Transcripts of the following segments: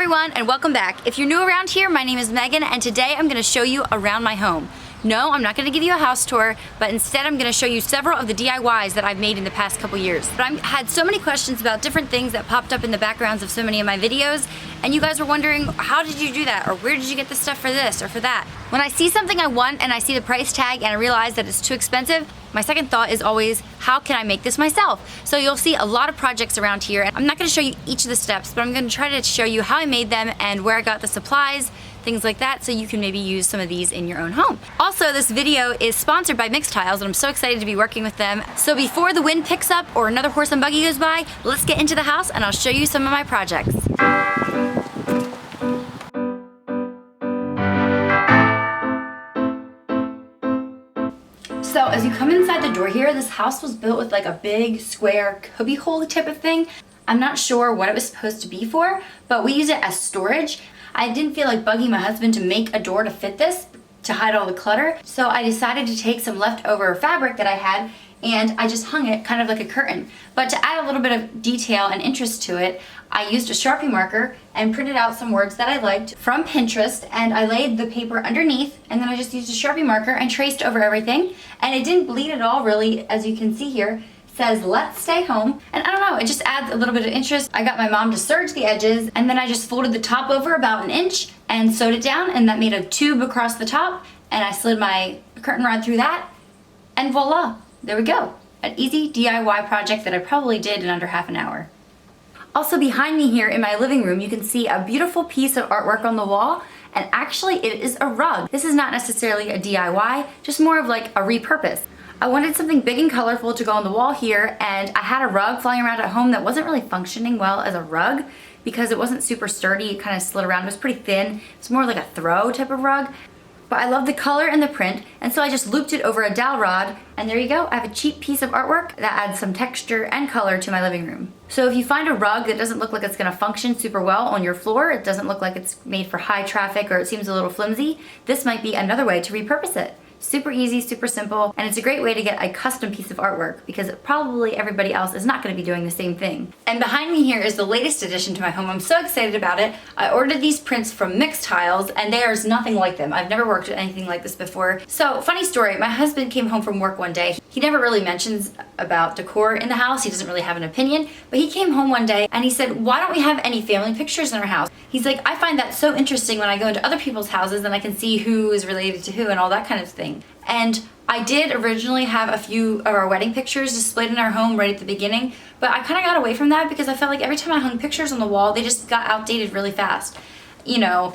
everyone, and welcome back. If you're new around here, my name is Megan, and today I'm gonna show you around my home. No, I'm not gonna give you a house tour, but instead I'm gonna show you several of the DIYs that I've made in the past couple years. But I've had so many questions about different things that popped up in the backgrounds of so many of my videos, and you guys were wondering, how did you do that? Or where did you get the stuff for this or for that? When I see something I want and I see the price tag and I realize that it's too expensive, my second thought is always, how can I make this myself? So you'll see a lot of projects around here, and I'm not gonna show you each of the steps, but I'm gonna try to show you how I made them and where I got the supplies, things like that, so you can maybe use some of these in your own home. Also, this video is sponsored by Mixtiles, and I'm so excited to be working with them. So before the wind picks up or another horse and buggy goes by, let's get into the house and I'll show you some of my projects. So as you come inside the door here, this house was built with like a big square cubby hole type of thing. I'm not sure what it was supposed to be for, but we use it as storage. I didn't feel like bugging my husband to make a door to fit this, to hide all the clutter. So I decided to take some leftover fabric that I had and I just hung it kind of like a curtain. But to add a little bit of detail and interest to it, I used a Sharpie marker and printed out some words that I liked from Pinterest, and I laid the paper underneath, and then I just used a Sharpie marker and traced over everything. And it didn't bleed at all, really, as you can see here. It says, "Let's stay home." And I don't know, it just adds a little bit of interest. I got my mom to serge the edges, and then I just folded the top over about an inch and sewed it down, and that made a tube across the top, and I slid my curtain rod through that, and voila, there we go. An easy DIY project that I probably did in under half an hour. Also behind me here in my living room, you can see a beautiful piece of artwork on the wall, and actually it is a rug. This is not necessarily a DIY, just more of like a repurpose. I wanted something big and colorful to go on the wall here, and I had a rug flying around at home that wasn't really functioning well as a rug because it wasn't super sturdy. It kind of slid around. It was pretty thin. It's more like a throw type of rug. But I love the color and the print, and so I just looped it over a dowel rod, and there you go. I have a cheap piece of artwork that adds some texture and color to my living room. So if you find a rug that doesn't look like it's gonna function super well on your floor, it doesn't look like it's made for high traffic, or it seems a little flimsy, this might be another way to repurpose it. Super easy, super simple, and it's a great way to get a custom piece of artwork because probably everybody else is not going to be doing the same thing. And behind me here is the latest addition to my home. I'm so excited about it. I ordered these prints from Mixtiles, and there's nothing like them. I've never worked with anything like this before. So, funny story, my husband came home from work one day. He never really mentions about decor in the house. He doesn't really have an opinion, but he came home one day and he said, "Why don't we have any family pictures in our house?" He's like, "I find that so interesting when I go into other people's houses and I can see who is related to who and all that kind of thing." And I did originally have a few of our wedding pictures displayed in our home right at the beginning, but I kind of got away from that because I felt like every time I hung pictures on the wall, they just got outdated really fast. You know,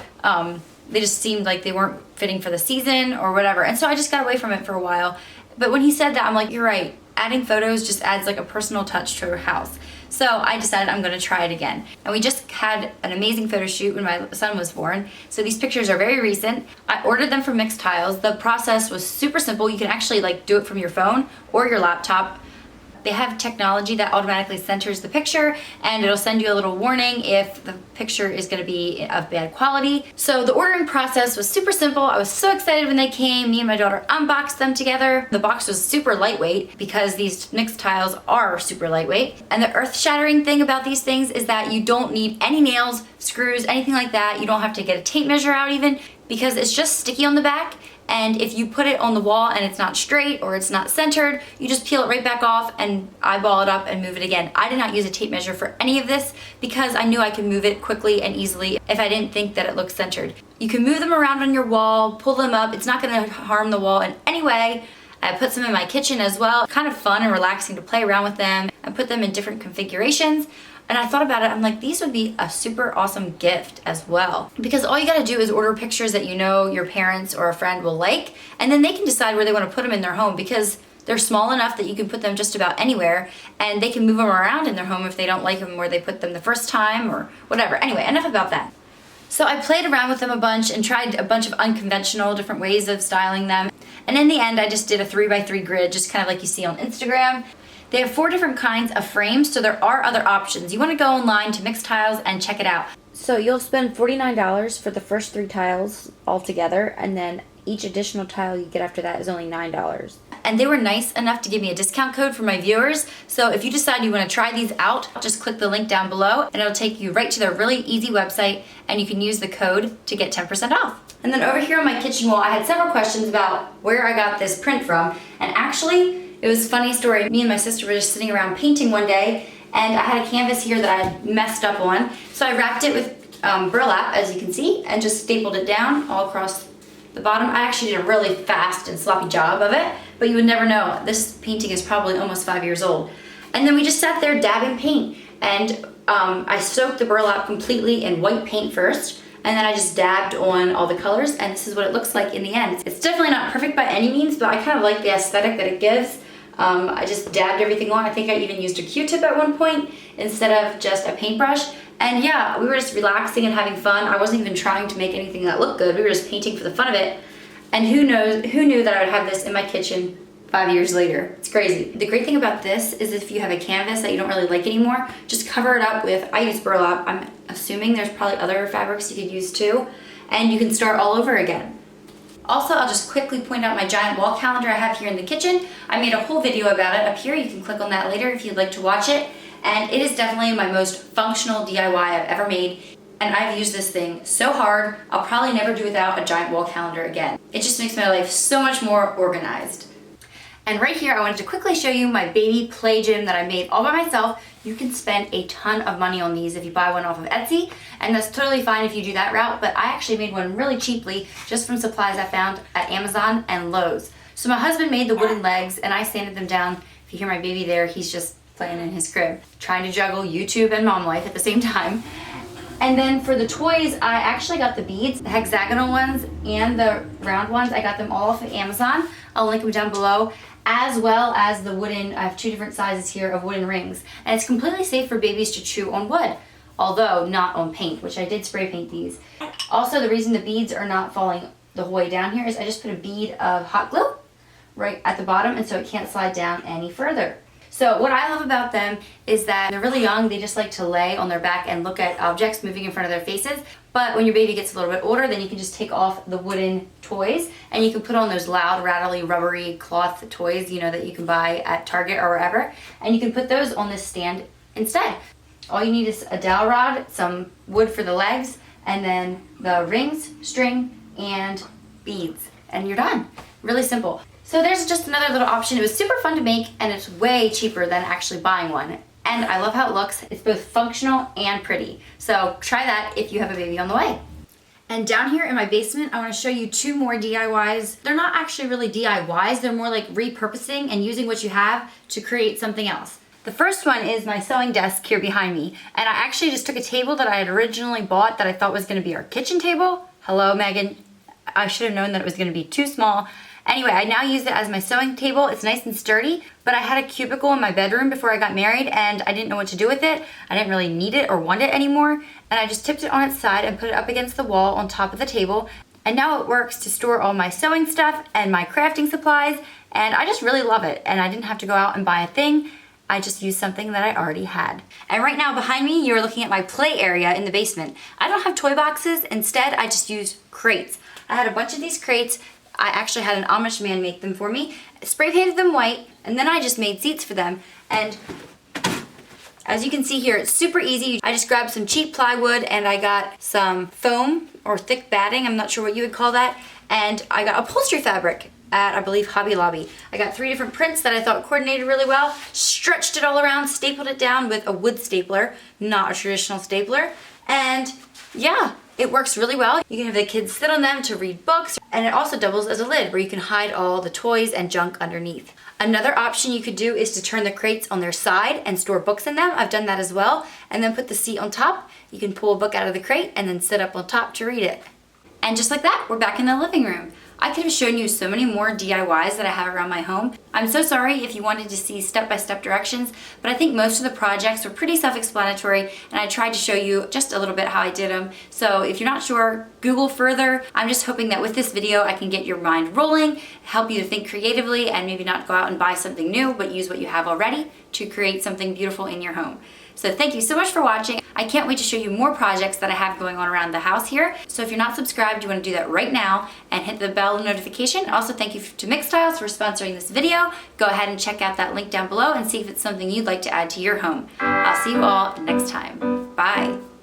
they just seemed like they weren't fitting for the season or whatever. And so I just got away from it for a while. But when he said that, I'm like, you're right. Adding photos just adds like a personal touch to our house. So I decided I'm gonna try it again. And we just had an amazing photo shoot when my son was born. So these pictures are very recent. I ordered them from Mixtiles. The process was super simple. You can actually like do it from your phone or your laptop. They have technology that automatically centers the picture, and it'll send you a little warning if the picture is gonna be of bad quality. So the ordering process was super simple. I was so excited when they came. Me and my daughter unboxed them together. The box was super lightweight because these Mixtiles are super lightweight. And the earth-shattering thing about these things is that you don't need any nails, screws, anything like that. You don't have to get a tape measure out even, because it's just sticky on the back. And if you put it on the wall and it's not straight or it's not centered, you just peel it right back off and eyeball it up and move it again. I did not use a tape measure for any of this because I knew I could move it quickly and easily if I didn't think that it looked centered. You can move them around on your wall, pull them up. It's not gonna harm the wall in any way. I put some in my kitchen as well. Kind of fun and relaxing to play around with them and put them in different configurations. And I thought about it, I'm like, these would be a super awesome gift as well. Because all you gotta do is order pictures that you know your parents or a friend will like, and then they can decide where they wanna put them in their home because they're small enough that you can put them just about anywhere, and they can move them around in their home if they don't like them where they put them the first time or whatever. Anyway, enough about that. So I played around with them a bunch and tried a bunch of unconventional different ways of styling them. And in the end, I just did a 3x3 grid, just kind of like you see on Instagram. They have 4 different kinds of frames, so there are other options. You want to go online to Mixtiles and check it out. So you'll spend $49 for the first 3 tiles altogether, and then each additional tile you get after that is only $9. and they were nice enough to give me a discount code for my viewers. So if you decide you want to try these out, just click the link down below and it'll take you right to their really easy website, and you can use the code to get 10% off. And then over here on my kitchen wall, I had several questions about where I got this print from. And actually, it was a funny story. Me and my sister were just sitting around painting one day, and I had a canvas here that I had messed up on. So I wrapped it with burlap, as you can see, and just stapled it down all across the bottom. I actually did a really fast and sloppy job of it, but you would never know. This painting is probably almost 5 years old. And then we just sat there dabbing paint, and I soaked the burlap completely in white paint first, and then I just dabbed on all the colors, and this is what it looks like in the end. It's definitely not perfect by any means, but I kind of like the aesthetic that it gives. I just dabbed everything on. I think I even used a Q-tip at one point instead of just a paintbrush. And yeah, we were just relaxing and having fun. I wasn't even trying to make anything that looked good. We were just painting for the fun of it. And who knew that I would have this in my kitchen 5 years later. It's crazy. The great thing about this is if you have a canvas that you don't really like anymore, just cover it up with, I use burlap. I'm assuming there's probably other fabrics you could use too, and you can start all over again. Also, I'll just quickly point out my giant wall calendar I have here in the kitchen. I made a whole video about it up here. You can click on that later if you'd like to watch it. And it is definitely my most functional DIY I've ever made. And I've used this thing so hard, I'll probably never do without a giant wall calendar again. It just makes my life so much more organized. And right here, I wanted to quickly show you my baby play gym that I made all by myself. You can spend a ton of money on these if you buy one off of Etsy, and that's totally fine if you do that route, but I actually made one really cheaply just from supplies I found at Amazon and Lowe's. So my husband made the wooden legs, and I sanded them down. If you hear my baby there, he's just playing in his crib, trying to juggle YouTube and mom life at the same time. And then for the toys, I actually got the beads, the hexagonal ones and the round ones. I got them all off of Amazon. I'll link them down below, as well as the wooden, I have 2 different sizes here of wooden rings. And it's completely safe for babies to chew on wood, although not on paint, which I did spray paint these. Also, the reason the beads are not falling the whole way down here is I just put a bead of hot glue right at the bottom, and so it can't slide down any further. So what I love about them is that they're really young. They just like to lay on their back and look at objects moving in front of their faces. But when your baby gets a little bit older, then you can just take off the wooden toys and you can put on those loud, rattly, rubbery cloth toys, you know, that you can buy at Target or wherever. And you can put those on this stand instead. All you need is a dowel rod, some wood for the legs, and then the rings, string, and beads. And you're done. Really simple. So there's just another little option. It was super fun to make, and it's way cheaper than actually buying one. And I love how it looks. It's both functional and pretty. So try that if you have a baby on the way. And down here in my basement, I want to show you 2 more DIYs. They're not actually really DIYs. They're more like repurposing and using what you have to create something else. The first one is my sewing desk here behind me. And I actually just took a table that I had originally bought that I thought was going to be our kitchen table. Hello, Megan. I should have known that it was going to be too small. Anyway, I now use it as my sewing table. It's nice and sturdy, but I had a cubicle in my bedroom before I got married and I didn't know what to do with it. I didn't really need it or want it anymore, and I just tipped it on its side and put it up against the wall on top of the table. And now it works to store all my sewing stuff and my crafting supplies, and I just really love it. And I didn't have to go out and buy a thing. I just used something that I already had. And right now behind me, you're looking at my play area in the basement. I don't have toy boxes. Instead, I just use crates. I had a bunch of these crates. I actually had an Amish man make them for me, spray painted them white, and then I just made seats for them. And as you can see here, it's super easy. I just grabbed some cheap plywood and I got some foam or thick batting, I'm not sure what you would call that, and I got upholstery fabric at, I believe, Hobby Lobby. I got 3 different prints that I thought coordinated really well, stretched it all around, stapled it down with a wood stapler, not a traditional stapler, and yeah, it works really well. You can have the kids sit on them to read books, and it also doubles as a lid where you can hide all the toys and junk underneath. Another option you could do is to turn the crates on their side and store books in them. I've done that as well. And then put the seat on top. You can pull a book out of the crate and then sit up on top to read it. And just like that, we're back in the living room. I could have shown you so many more DIYs that I have around my home. I'm so sorry if you wanted to see step-by-step directions, but I think most of the projects were pretty self-explanatory, and I tried to show you just a little bit how I did them. So if you're not sure, Google further. I'm just hoping that with this video I can get your mind rolling, help you to think creatively, and maybe not go out and buy something new, but use what you have already to create something beautiful in your home. So thank you so much for watching. I can't wait to show you more projects that I have going on around the house here. So if you're not subscribed, you want to do that right now and hit the bell notification. Also, thank you to Mixtiles for sponsoring this video. Go ahead and check out that link down below and see if it's something you'd like to add to your home. I'll see you all next time. Bye.